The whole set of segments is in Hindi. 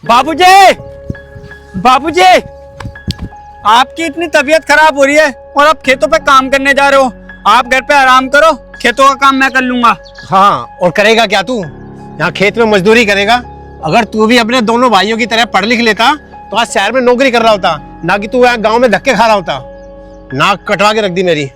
बाबूजी, बाबूजी, आपकी इतनी तबीयत खराब हो रही है और आप खेतों पे काम करने जा रहे हो। आप घर पे आराम करो, खेतों का काम मैं कर लूंगा। हाँ, और करेगा क्या तू? यहाँ खेत में मजदूरी करेगा। अगर तू भी अपने दोनों भाइयों की तरह पढ़ लिख लेता तो आज शहर में नौकरी कर रहा होता, ना कि तू यहाँ गांव में धक्के खा रहा होता। नाक कटवा के रख दी मेरी।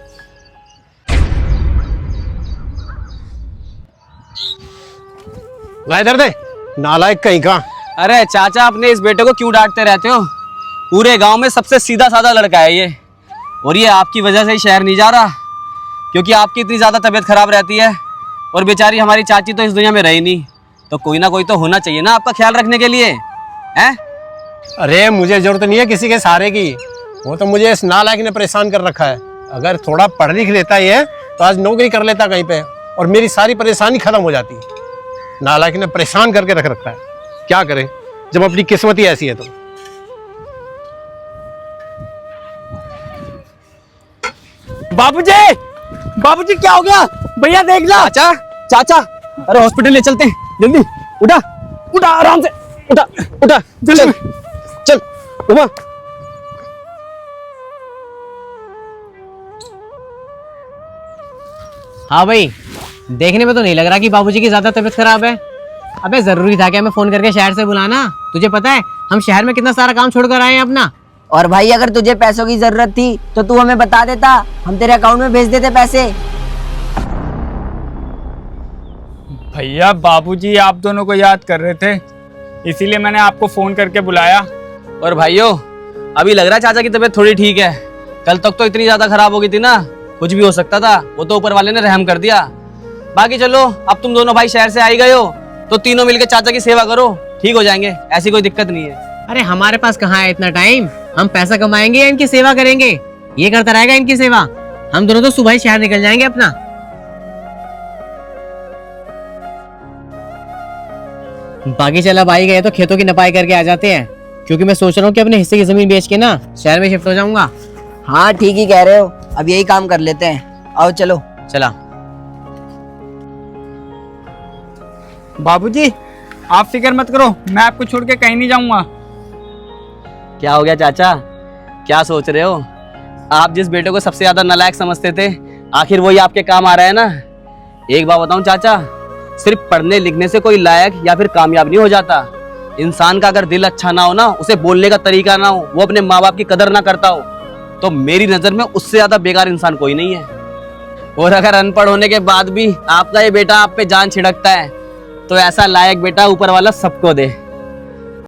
इधर दे, नालायक कहीं का। अरे चाचा, अपने इस बेटे को क्यों डांटते रहते हो? पूरे गांव में सबसे सीधा साधा लड़का है ये, और ये आपकी वजह से ही शहर नहीं जा रहा, क्योंकि आपकी इतनी ज़्यादा तबीयत खराब रहती है। और बेचारी हमारी चाची तो इस दुनिया में रही नहीं, तो कोई ना कोई तो होना चाहिए ना आपका ख्याल रखने के लिए, हैं? अरे मुझे जरूरत नहीं है किसी के सहारे की, वो तो मुझे इस नालायक ने परेशान कर रखा है। अगर थोड़ा पढ़ लिख लेता ये तो आज नौकरी कर लेता कहीं पे और मेरी सारी परेशानी खत्म हो जाती। नालायक ने परेशान करके रख रखा है, क्या करे जब अपनी किस्मत ही ऐसी है। तो बाबूजी, बाबूजी क्या हो गया? भैया देख ला। चाचा, चाचा, अरे हॉस्पिटल ले चलते हैं, जल्दी उठा, उठा आराम से, उठा, उठा, चल, चल, उठा। हाँ भाई, देखने में तो नहीं लग रहा कि बाबूजी की ज्यादा तबीयत खराब है। अबे जरूरी था क्या हमें फोन करके शहर से बुलाना? तुझे पता है हम शहर में कितना सारा काम छोड़कर आए हैं अपना। और भाई अगर तुझे पैसों की जरूरत थी तो तू हमें बता देता, हम तेरे अकाउंट में भेज देते पैसे। भैया, बाबूजी आप दोनों को याद कर रहे थे, इसीलिए मैंने आपको फोन करके बुलाया। और भाइयों, अभी लग रहा है चाचा की तबीयत थोड़ी ठीक है। कल तक तो इतनी ज्यादा खराब हो गई थी ना, कुछ भी हो सकता था। वो तो ऊपर वाले ने रहम कर दिया। बाकी चलो, अब तुम दोनों भाई शहर से आ ही गए हो तो तीनों मिलकर चाचा की सेवा करो, ठीक हो जाएंगे, ऐसी कोई दिक्कत नहीं है। अरे हमारे पास कहाँ है इतना टाइम? हम पैसा कमाएंगे या इनकी सेवा करेंगे? ये करता रहेगा इनकी सेवा। हम दोनों तो सुबह ही शहर निकल जाएंगे अपना। बाकी चला भाई गए तो खेतों की नपाई करके आ जाते हैं, क्योंकि मैं सोच रहा हूँ कि अपने हिस्से की जमीन बेच के ना शहर में शिफ्ट हो जाऊंगा। हाँ ठीक ही कह रहे हो, अब यही काम कर लेते हैं। आओ चलो। चला। बाबूजी, आप फिक्र मत करो, मैं आपको छोड़ के कहीं नहीं जाऊंगा। क्या हो गया चाचा, क्या सोच रहे हो? आप जिस बेटे को सबसे ज्यादा नालायक समझते थे, आखिर वही आपके काम आ रहा है ना। एक बात बताऊं चाचा, सिर्फ पढ़ने लिखने से कोई लायक या फिर कामयाब नहीं हो जाता। इंसान का अगर दिल अच्छा ना हो ना, उसे बोलने का तरीका ना हो, वो अपने माँ बाप की कदर ना करता हो, तो मेरी नजर में उससे ज्यादा बेकार इंसान कोई नहीं है। और अगर अनपढ़ होने के बाद भी आपका ये बेटा आप पे जान छिड़कता है, तो ऐसा लायक बेटा ऊपर वाला सबको दे।